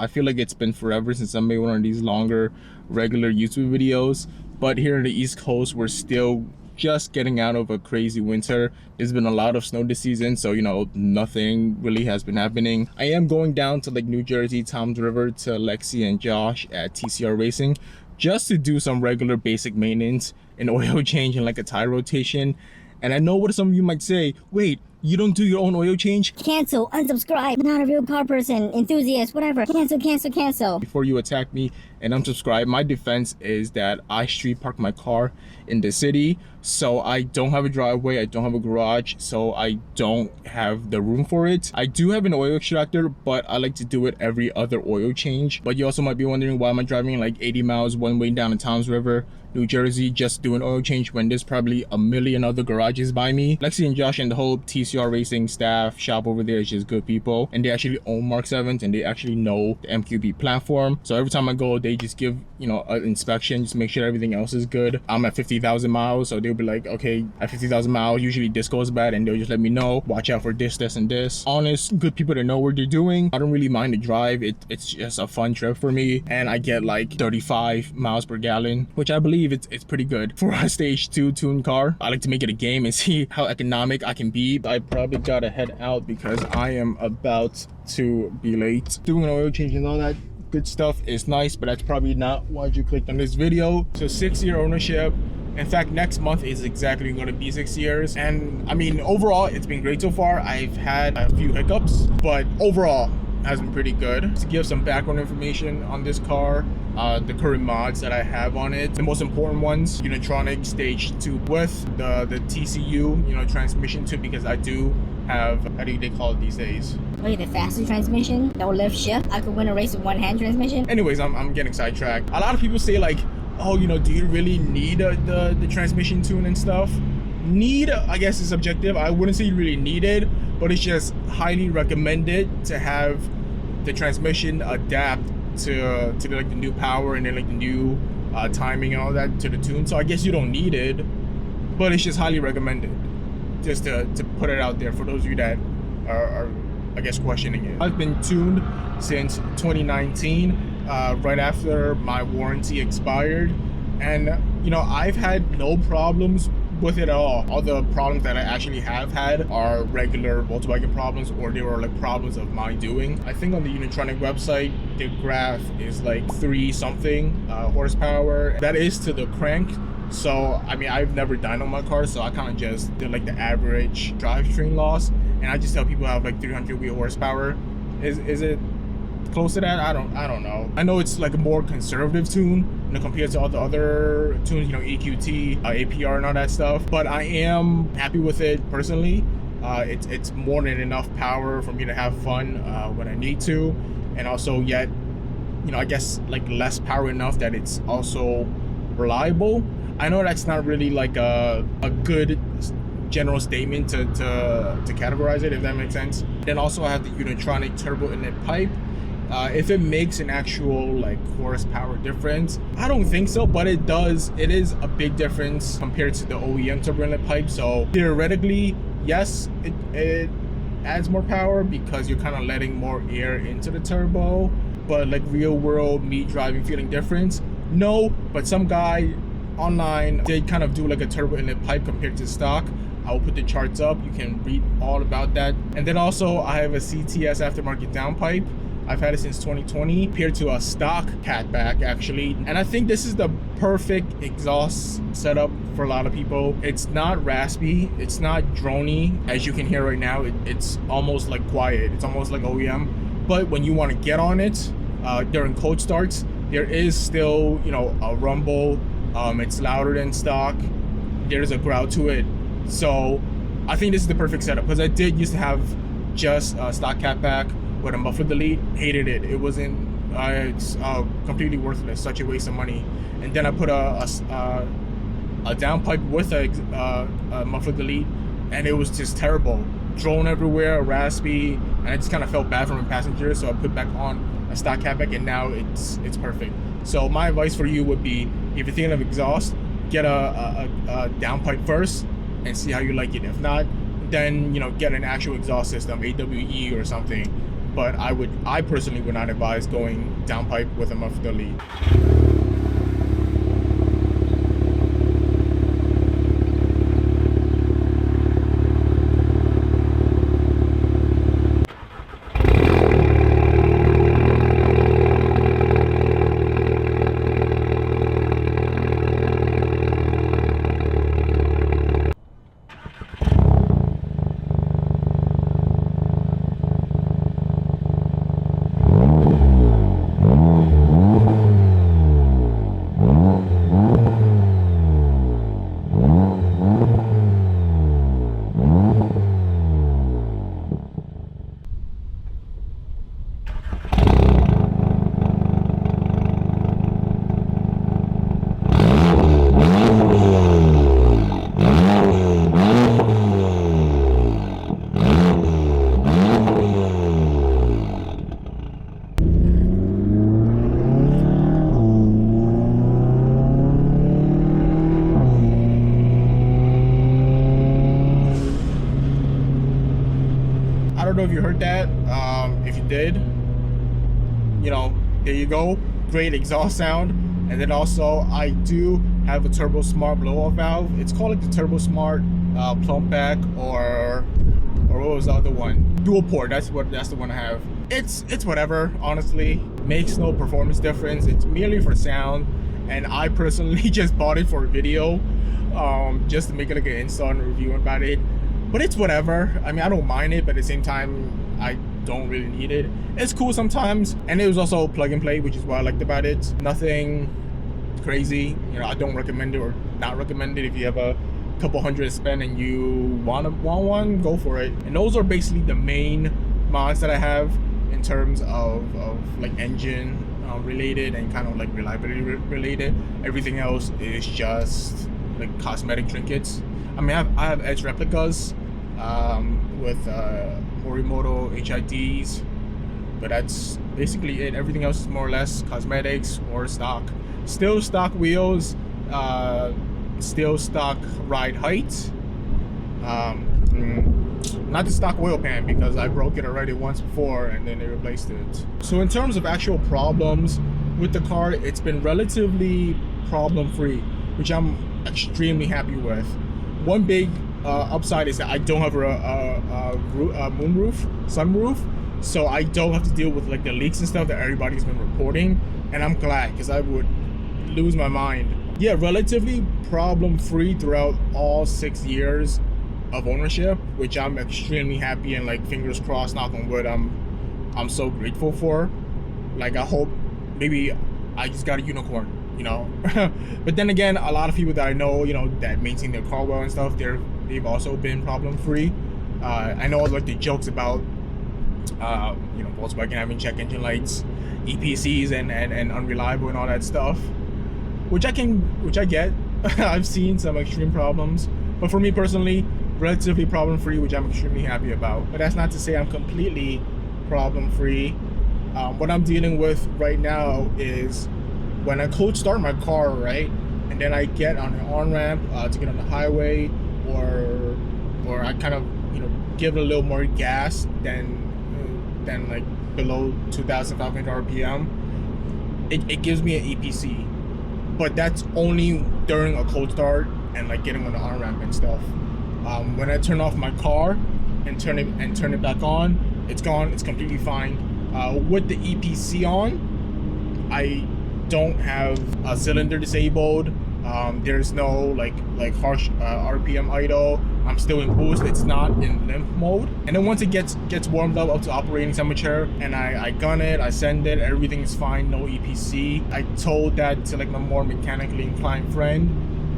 I feel like it's been forever since I made one of these longer regular YouTube videos, but here in the East Coast, we're still just getting out of a crazy winter. There's been a lot of snow this season, so you know, nothing really has been happening. I am going down to like New Jersey, Toms River, to Lexi and Josh at TCR Racing just to do some regular basic maintenance, an oil change and like a tire rotation. And I know what some of you might say, wait, you don't do your own oil change? Cancel, unsubscribe, not a real car person, enthusiast, whatever. Cancel, cancel, cancel. Before you attack me and unsubscribe, my defense is that I street park my car in the city, so I don't have a driveway, I don't have a garage, so I don't have the room for it. I do have an oil extractor, but I like to do it every other oil change. But you also might be wondering, why am I driving like 80 miles one way down to Toms River, New Jersey, just do an oil change when there's probably a million other garages by me? Lexi and Josh and the whole TCR Racing staff shop over there is just good people, and they actually own Mark 7s and they actually know the MQB platform. So every time I go, they just give, you know, an inspection, just make sure everything else is good. I'm at 50,000 miles, so they'll be like, okay, at 50,000 miles, usually this goes bad, and they'll just let me know, watch out for this, this, and this. Honest, good people that know what they're doing. I don't really mind the drive. It's just a fun trip for me, and I get like 35 miles per gallon, which I believe it's pretty good for a stage 2 tuned car. I like to make it a game and see how economic I can be. I probably gotta head out because I am about to be late. Doing an oil change and all that good stuff is nice, but that's probably not why you clicked on this video. So 6-year ownership. In fact, next month is exactly going to be 6 years. And I mean, overall, it's been great so far. I've had a few hiccups, but overall, has been pretty good. To give some background information on this car, the current mods that I have on it, the most important ones: Unitronic Stage 2 with the TCU, transmission too, because I do have, how do they call it these days? Wait, the faster transmission? No lift shift? I could win a race with one-hand transmission? Anyways, I'm getting sidetracked. A lot of people say like, oh, do you really need the transmission tune and stuff? Need, I guess, is subjective. I wouldn't say you really need it, but it's just highly recommended to have the transmission adapt to like the new power and then like the new timing and all that to the tune. So I guess you don't need it, but it's just highly recommended, just to put it out there for those of you that are I guess questioning it. I've been tuned since 2019, right after my warranty expired, and I've had no problems with it at all the problems that I actually have had are regular Volkswagen problems, or they were like problems of my doing. I think on the Unitronic website, the graph is like 3 something horsepower. That is to the crank. So I mean, I've never dynoed on my car, so I kind of just did like the average drivetrain loss, and I just tell people I have like 300 wheel horsepower. Is it close to that? I don't know. I know it's like a more conservative tune, compared to all the other tunes, EQT, APR and all that stuff, but I am happy with it personally. It's more than enough power for me to have fun when I need to, and also yet I guess like less power enough that it's also reliable. I know that's not really like a good general statement to categorize it, if that makes sense. Then also I have the Unitronic turbo inlet pipe. If it makes an actual like horsepower difference, I don't think so, but it does. It is a big difference compared to the OEM turbo inlet pipe. So theoretically, yes, it adds more power because you're kind of letting more air into the turbo, but like real world me driving feeling difference, no. But some guy online did kind of do like a turbo inlet pipe compared to stock. I will put the charts up, you can read all about that. And then also I have a CTS aftermarket downpipe. I've had it since 2020, compared to a stock catback actually. And I think this is the perfect exhaust setup for a lot of people. It's not raspy, it's not drony, as you can hear right now. It's almost like quiet, it's almost like OEM. But when you want to get on it during cold starts, there is still, a rumble. It's louder than stock. There's a growl to it. So I think this is the perfect setup, because I did used to have just a stock catback with a muffler delete. Hated it. It wasn't, it's completely worthless, such a waste of money. And then I put a downpipe with a muffler delete, and it was just terrible. Drone everywhere, raspy, and I just kind of felt bad for my passengers, so I put back on a stock catback, and now it's perfect. So my advice for you would be, if you're thinking of exhaust, get a downpipe first and see how you like it. If not, then get an actual exhaust system, AWE or something. but I personally would not advise going downpipe with a muffler lead. I don't know if you heard that. If you did, you know, there you go. Great exhaust sound. And then also, I do have a Turbosmart blow-off valve. It's called like the Turbosmart plump back, or what was the other one? Dual port. That's the one I have. It's whatever. Honestly, makes no performance difference. It's merely for sound, and I personally just bought it for a video, just to make it like an install and review about it. But it's whatever. I mean, I don't mind it, but at the same time, I don't really need it. It's cool sometimes, and it was also plug and play, which is what I liked about it. Nothing crazy. You know, I don't recommend it or not recommend it. If you have a couple hundred to spend and you want one, go for it. And those are basically the main mods that I have in terms of like engine related and kind of like reliability related. Everything else is just like cosmetic trinkets. I mean, I have edge replicas with Morimoto HIDs, but that's basically it. Everything else is more or less cosmetics or stock. Still stock wheels, still stock ride height. Not the stock oil pan, because I broke it already once before and then they replaced it. So in terms of actual problems with the car, it's been relatively problem free, which I'm extremely happy with. One big upside is that I don't have a sunroof, so I don't have to deal with like the leaks and stuff that everybody's been reporting, and I'm glad, because I would lose my mind. Yeah, relatively problem free throughout all 6 years of ownership, which I'm extremely happy, and like fingers crossed, knock on wood, I'm so grateful for. Like, I hope maybe I just got a unicorn, you know. But then again, a lot of people that I know, you know, that maintain their car well and stuff, they've also been problem free. I know like the jokes about you know, Volkswagen having check engine lights, EPCs and unreliable and all that stuff, which I get. I've seen some extreme problems, but for me personally, relatively problem free, which I'm extremely happy about. But that's not to say I'm completely problem free. What I'm dealing with right now is when I cold start my car, right, and then I get on an on-ramp to get on the highway, or I kind of, you know, give it a little more gas than like below 2,500 RPM, it gives me an EPC. But that's only during a cold start and like getting on the on-ramp and stuff. When I turn off my car and turn it back on, it's gone. It's completely fine. With the EPC on, I don't have a cylinder disabled. There's no like harsh RPM idle. I'm still in boost. It's not in limp mode. And then once it gets warmed up to operating temperature, and I gun it, I send it, everything is fine, no EPC. I told that to like my more mechanically inclined friend,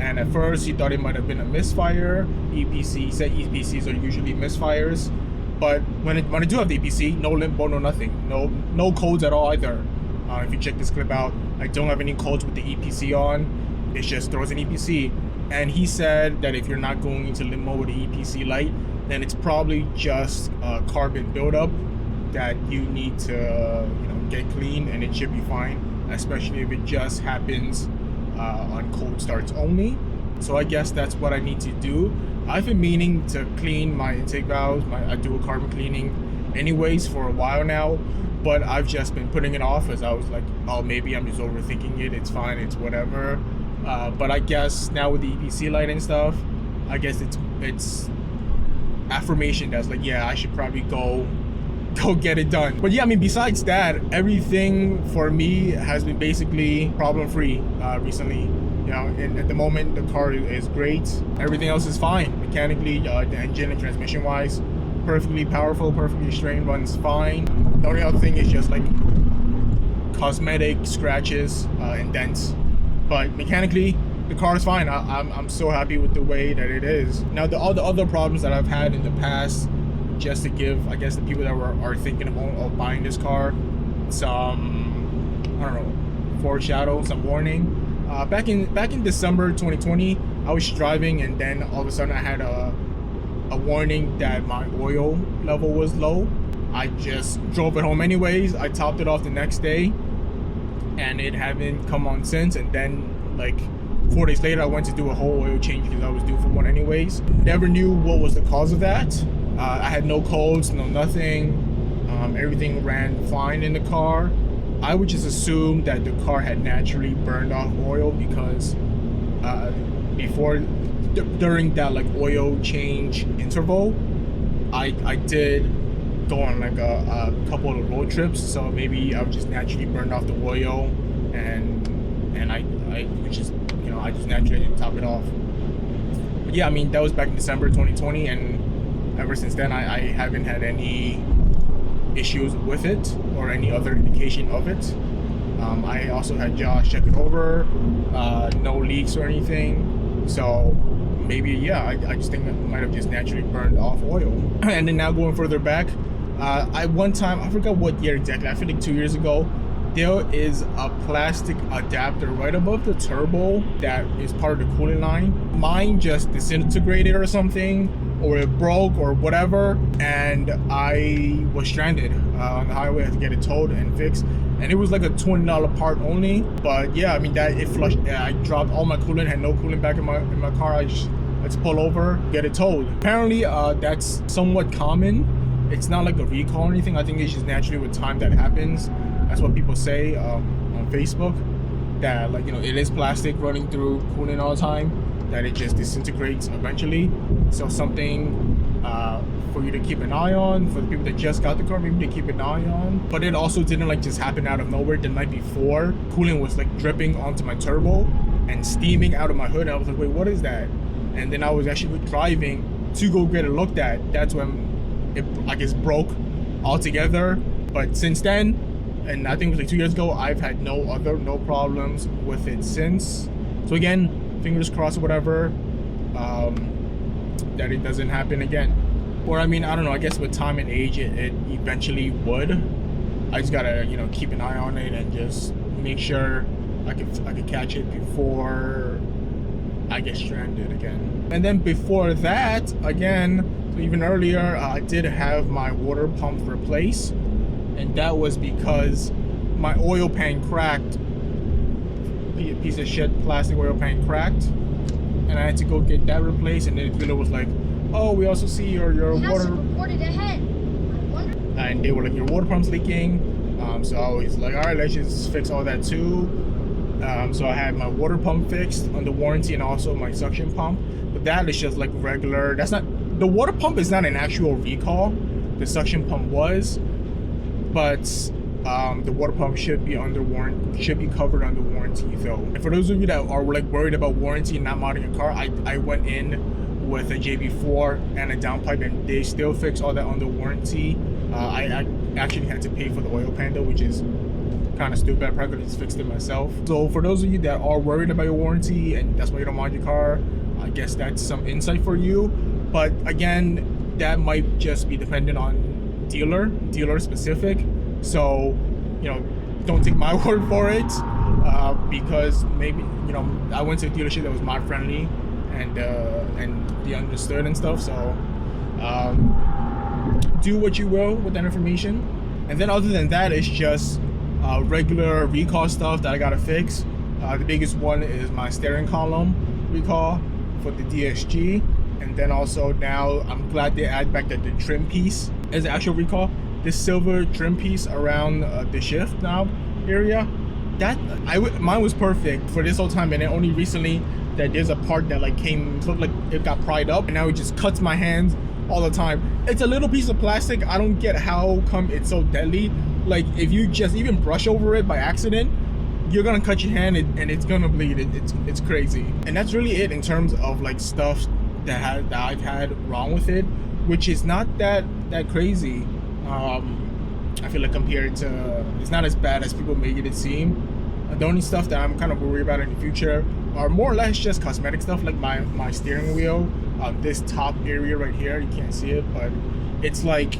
and at first he thought it might have been a misfire. He said EPCs are usually misfires, but when I do have the EPC, no limp mode, no nothing, no codes at all either. If you check this clip out, I don't have any codes with the EPC on. It just throws an EPC. And he said that if you're not going into limp mode with the EPC light, then it's probably just carbon buildup that you need to, you know, get clean, and it should be fine, especially if it just happens on cold starts only. So I guess that's what I need to do. I've been meaning to clean my intake valves. I do a carbon cleaning anyways for a while now, but I've just been putting it off as I was like, oh, maybe I'm just overthinking it, it's fine, it's whatever. But I guess now with the EPC light and stuff, I guess it's affirmation that's like, yeah, I should probably go get it done. But yeah, I mean, besides that, everything for me has been basically problem-free recently. You know, and at the moment the car is great, everything else is fine mechanically, the engine and transmission wise, perfectly powerful, perfectly straight, runs fine. The only other thing is just like cosmetic scratches and dents, but mechanically the car is fine. I'm so happy with the way that it is. Now all the other problems that I've had in the past, just to give, I guess, the people that are thinking of buying this car some, I don't know, foreshadow, some warning. Back in December 2020, I was driving and then all of a sudden I had a warning that my oil level was low. I just drove it home anyways. I topped it off the next day and it hadn't come on since. And then like 4 days later, I went to do a whole oil change because I was due for one anyways. Never knew what was the cause of that. I had no codes, no nothing. Everything ran fine in the car. I would just assume that the car had naturally burned off oil because during that like oil change interval, I did go on like a couple of road trips, so maybe I just naturally burned off the oil, and I just, you know, I just naturally top it off. But yeah, I mean, that was back in December 2020, and ever since then I haven't had any issues with it or any other indication of it. I also had Josh check it over, no leaks or anything, so maybe, yeah, I just think it might have just naturally burned off oil. And then now going further back, one time, I forgot what year exactly, I feel like 2 years ago, there is a plastic adapter right above the turbo that is part of the coolant line. Mine just disintegrated or something, or it broke or whatever, and I was stranded on the highway. I had to get it towed and fixed, and it was like a $20 part only. But yeah, I mean, that it flushed. I dropped all my coolant, had no coolant back in my car. I just had to pull over, get it towed. Apparently that's somewhat common. It's not like a recall or anything. I think it's just naturally with time that happens. That's what people say on Facebook, that, like, you know, it is plastic running through coolant all the time, that it just disintegrates eventually. So something for you to keep an eye on, for the people that just got the car, maybe to keep an eye on. But it also didn't like just happen out of nowhere. The night before, coolant was like dripping onto my turbo and steaming out of my hood, and I was like, wait, what is that? And then I was actually driving to go get it looked at. That's when it, I guess, broke altogether. But since then, and I think it was like 2 years ago, I've had no problems with it since. So again, fingers crossed or whatever, that it doesn't happen again. Or I mean, I don't know, I guess with time and age it eventually would. I just gotta, you know, keep an eye on it and just make sure I could catch it before I get stranded again. And then before that, again, so even earlier, I did have my water pump replaced, and that was because my oil pan cracked. A piece of shit plastic oil pan cracked, and I had to go get that replaced. And then the dealer was like, oh, we also see your water reported ahead. And they were like, your water pump's leaking. So I was like, all right, let's just fix all that too. So I had my water pump fixed under warranty, and also my suction pump. But that is just like regular. That's not, the water pump is not an actual recall. The suction pump was, but the water pump should be covered under warranty though. And for those of you that are like worried about warranty and not modding a car, I went in with a JB4 and a downpipe, and they still fix all that under warranty. I actually had to pay for the oil pan though, which is kind of stupid. I probably could have just fixed it myself. So for those of you that are worried about your warranty and that's why you don't mod your car, I guess that's some insight for you. But again, that might just be dependent on dealer specific. So, you know, don't take my word for it, because maybe, you know, I went to a dealership that was mod friendly, and they understood and stuff. So do what you will with that information. And then other than that, it's just regular recall stuff that I gotta fix. The biggest one is my steering column recall for the DSG. And then also now I'm glad they add back the trim piece as the actual recall, this silver trim piece around the shift knob area, that mine was perfect for this whole time, and then only recently that there's a part that like looked like it got pried up, and now it just cuts my hands all the time. It's a little piece of plastic. I don't get how come it's so deadly. Like if you just even brush over it by accident, you're gonna cut your hand and it's gonna bleed. It's crazy. And that's really it in terms of like stuff that I've had wrong with it, which is not that crazy. I feel like compared to, it's not as bad as people make it seem. The only stuff that I'm kind of worried about in the future are more or less just cosmetic stuff, like my steering wheel, this top area right here, you can't see it, but it's like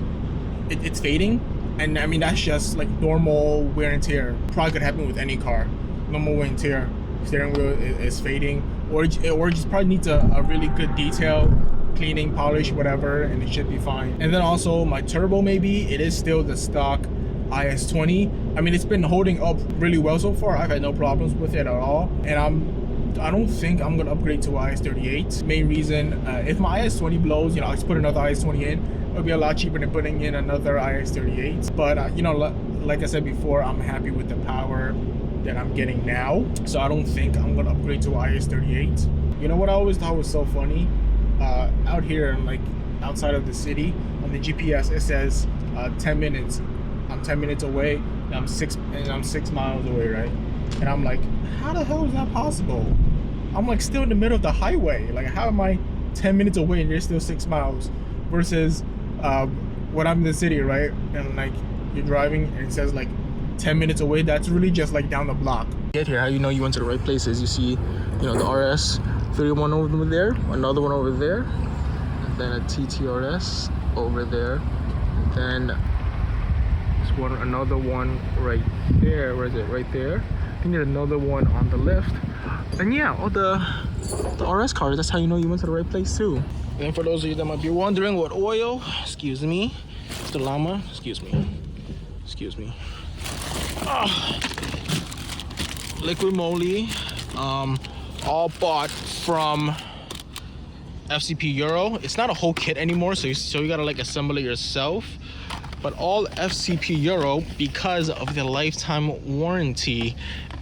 it's fading. And I mean, that's just like normal wear and tear. Probably could happen with any car. Normal wear and tear. Steering wheel is fading, or just probably needs a really good detail, cleaning, polish, whatever, and it should be fine. And then also my turbo, maybe it is still the stock IS20. I mean, it's been holding up really well so far. I've had no problems with it at all, and I don't think I'm gonna upgrade to IS38. Main reason, if my IS20 blows, you know, I'll just put another IS20 in. It'll be a lot cheaper than putting in another IS38. But you know, like I said before, I'm happy with the power that I'm getting now, so I don't think I'm gonna upgrade to IS38. You know what I always thought was so funny? Out here, like outside of the city, on the GPS it says 10 minutes. I'm 10 minutes away, and I'm 6 miles away, right? And I'm like, how the hell is that possible? I'm like still in the middle of the highway. Like, how am I 10 minutes away and you're still 6 miles? Versus when I'm in the city, right? And like you're driving and it says like 10 minutes away. That's really just like down the block. Get here, how you know you went to the right places? You see, you know, the RS31 over there, another one over there, and then a TTRS over there, and then another one right there. Where is it? Right there. I think there's another one on the left. And yeah, all the RS cars, that's how you know you went to the right place too. And for those of you that might be wondering what oil, excuse me, Mr. Llama, excuse me. Liquid moly, all bought from FCP Euro. It's not a whole kit anymore, so you gotta like assemble it yourself. But all FCP Euro, because of the lifetime warranty,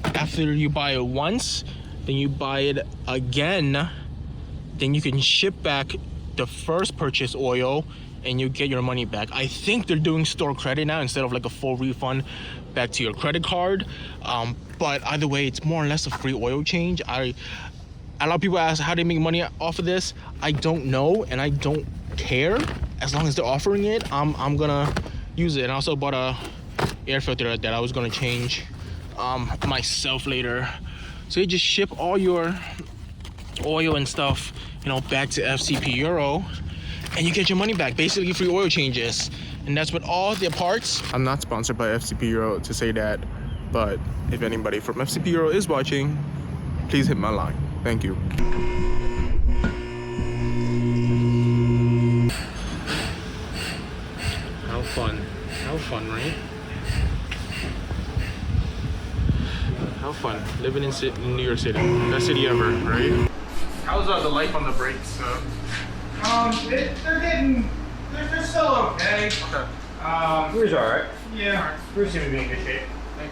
after you buy it once, then you buy it again, then you can ship back the first purchase oil and you get your money back. I think they're doing store credit now instead of like a full refund back to your credit card. But either way, it's more or less a free oil change. A lot of people ask how they make money off of this. I don't know, and I don't care. As long as they're offering it, I'm gonna use it. And I also bought a air filter that I was gonna change myself later. So you just ship all your oil and stuff, you know, back to FCP Euro, and you get your money back. Basically free oil changes, and that's with all their parts. I'm not sponsored by FCP Euro to say that, but if anybody from FCP Euro is watching, please hit my line. Thank you. How fun, right? How fun living in New York City, best city ever, right? How's the life on the brakes? They're still okay. Okay. Cruise alright. Yeah, cruise seems to be in good shape.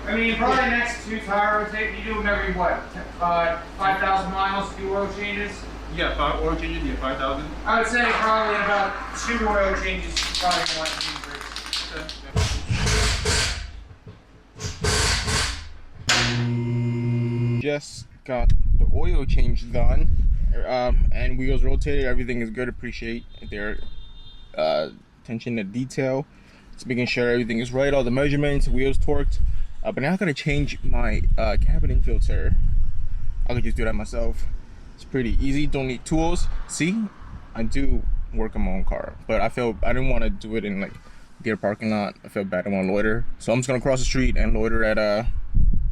I mean, probably next 2 tire rotate, you do them every what? 5,000 miles, 2 oil changes? Yeah, 5 oil changes, yeah, 5,000. I would say probably about 2 oil changes, probably in the last few brakes. Just got the oil change done, and wheels rotated. Everything is good. Appreciate their attention to detail. Just making sure everything is right, all the measurements, wheels torqued. But now I gotta change my cabin filter. I could just do that myself. It's pretty easy, don't need tools. See, I do work on my own car, but I didn't want to do it in like their parking lot. I felt bad, I want to loiter. So I'm just gonna cross the street and loiter at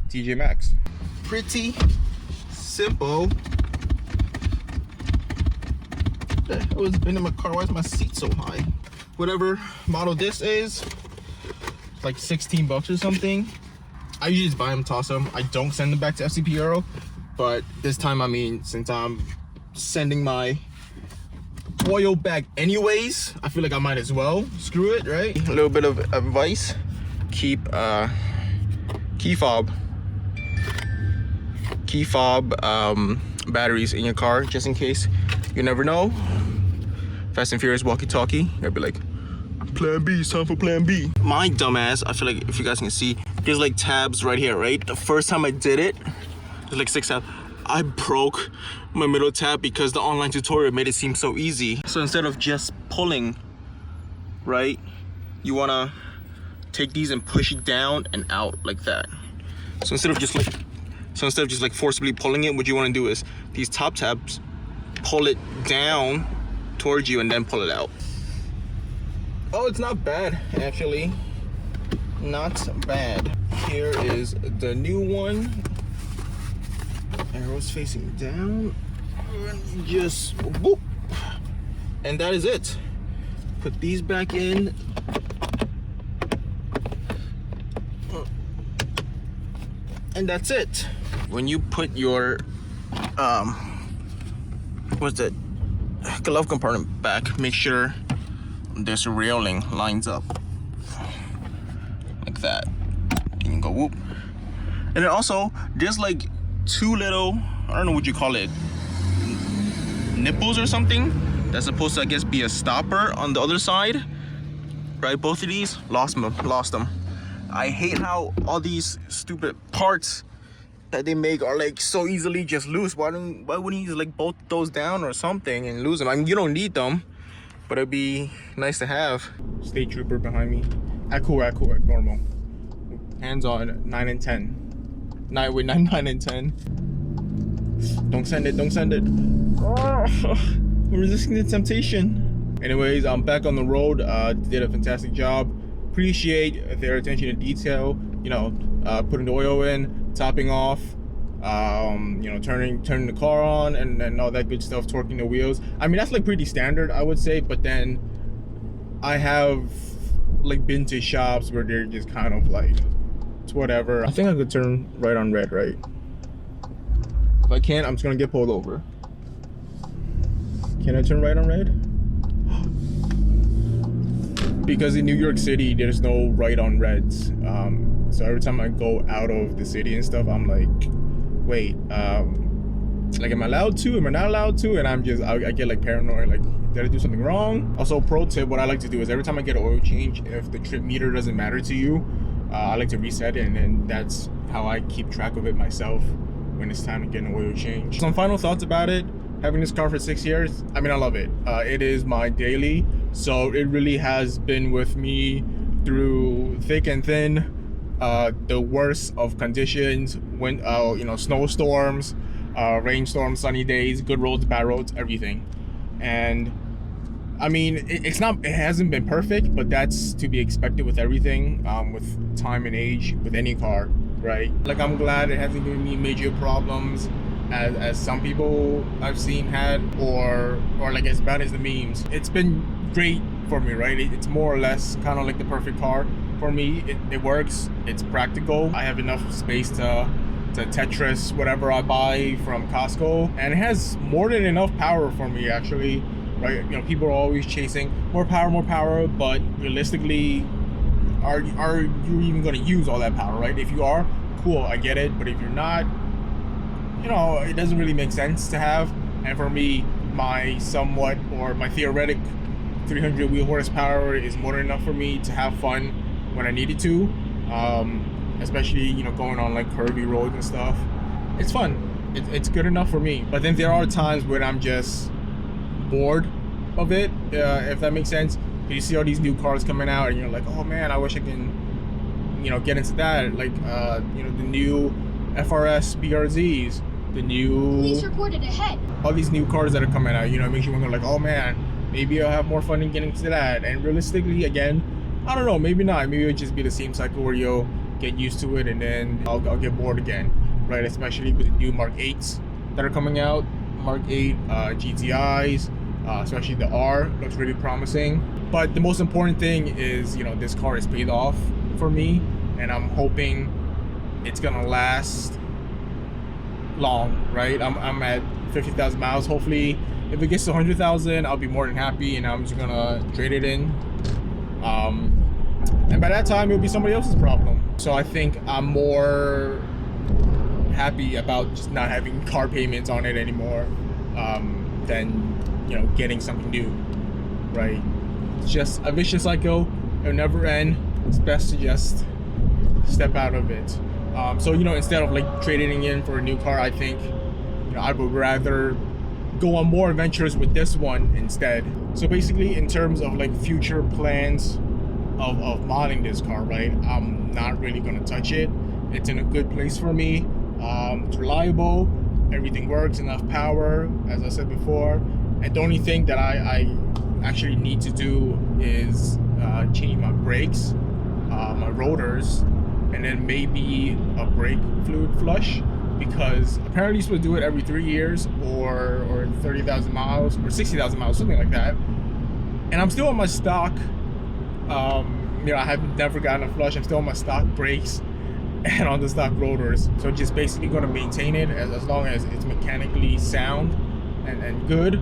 TJ Maxx. Pretty simple. What the hell has been in my car? Why is my seat so high? Whatever model this is, like 16 bucks or something. I usually just buy them, toss them. I don't send them back to FCP Euro, but this time, I mean, since I'm sending my oil back anyways. I feel like I might as well. Screw it, right? A little bit of advice. Keep key fob batteries in your car just in case. You never know. Fast and Furious walkie-talkie. I'd be like, plan B, it's time for plan B. My dumbass, I feel like if you guys can see, there's like tabs right here, right? The first time I did it, there's like 6 tabs. I broke my middle tab because the online tutorial made it seem so easy. So instead of just pulling, right, you wanna take these and push it down and out like that. So instead of just like forcibly pulling it, what you want to do is these top tabs, pull it down towards you and then pull it out. Oh, it's not bad actually. Not bad. Here is the new one. Arrows facing down. Just boop. And that is it. Put these back in. And that's it. When you put your what's that, glove compartment back, make sure this railing lines up like that. And you go whoop. And then also there's like 2 little, I don't know what you call it, nipples or something that's supposed to, I guess, be a stopper on the other side, right? Both of these lost them. I hate how all these stupid parts that they make are like so easily just loose. Why wouldn't you just like bolt those down or something and lose them? I mean, you don't need them, but it'd be nice to have. State trooper behind me. Act cool, normal. Hands on, 9 and 10. 9 and 10. Don't send it. We're resisting the temptation. Anyways, I'm back on the road. Did a fantastic job. Appreciate their attention to detail. You know, putting the oil in, topping off, you know, turning the car on, and all that good stuff, torquing the wheels. I mean, that's like pretty standard, I would say. But then I have like been to shops where they're just kind of like, it's whatever. I think I could turn right on red, right? If I can't, I'm just gonna get pulled over. Can I turn right on red? Because in New York City, there's no right on reds. So every time I go out of the city and stuff, I'm like, wait, like, am I allowed to? Am I not allowed to? And I get like paranoid, like, did I do something wrong? Also, pro tip, what I like to do is every time I get an oil change, if the trip meter doesn't matter to you, I like to reset it, and then that's how I keep track of it myself when it's time to get an oil change. Some final thoughts about it. Having this car for 6 years, I mean, I love it. It is my daily, so it really has been with me through thick and thin, the worst of conditions, when you know, snowstorms, rainstorms, sunny days, good roads, bad roads, everything. And I mean, it hasn't been perfect, but that's to be expected with everything, with time and age, with any car, right? Like, I'm glad it hasn't given me major problems as some people I've seen had, or like as bad as the memes. It's been great for me, right? It's more or less kind of like the perfect car for me. It works, it's practical. I have enough space to Tetris whatever I buy from Costco, and it has more than enough power for me, actually, right? You know, people are always chasing more power, but realistically, are you even going to use all that power, right? If you are, cool, I get it, but if you're not, you know, it doesn't really make sense to have. And for me, my theoretic 300 wheel horsepower is more than enough for me to have fun when I needed to, especially, you know, going on like curvy roads and stuff. It's fun. It's good enough for me. But then there are times when I'm just bored of it, if that makes sense. You see all these new cars coming out and you're like, oh man, I wish I can, you know, get into that. Like, you know, the new FRS BRZs, the new, Police reported ahead. all these new cars that are coming out, you know, it makes you wonder, like, oh man, maybe I'll have more fun in getting to that. And realistically, again, I don't know, maybe not. Maybe it'll just be the same cycle where you'll get used to it and then I'll get bored again, right? Especially with the new Mark 8s that are coming out, Mark 8 GTIs, especially the R looks really promising. But the most important thing is, you know, this car is paid off for me, and I'm hoping it's gonna last long, right? I'm at 50,000 miles. Hopefully If it gets to 100,000, I'll be more than happy, and I'm just gonna trade it in. And by that time, it'll be somebody else's problem. So I think I'm more happy about just not having car payments on it anymore, than, you know, getting something new, right? It's just a vicious cycle. It'll never end. It's best to just step out of it. So, you know, instead of like trading in for a new car, I think, you know, I would rather go on more adventures with this one instead. So basically, in terms of like future plans of modding this car, right, I'm not really gonna touch it. It's in a good place for me. It's reliable, everything works, enough power, as I said before. And the only thing that I actually need to do is change my brakes, my rotors, and then maybe a brake fluid flush, because apparently you're supposed to do it every 3 years or 30,000 miles or 60,000 miles, something like that. And I'm still on my stock, you know, I have never gotten a flush. I'm still on my stock brakes and on the stock rotors. So just basically going to maintain it as long as it's mechanically sound and good,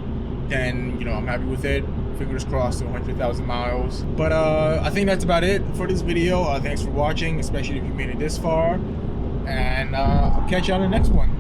then, you know, I'm happy with it. Fingers crossed to 100,000 miles. But I think that's about it for this video. Thanks for watching, especially if you made it this far. And I'll catch you on the next one.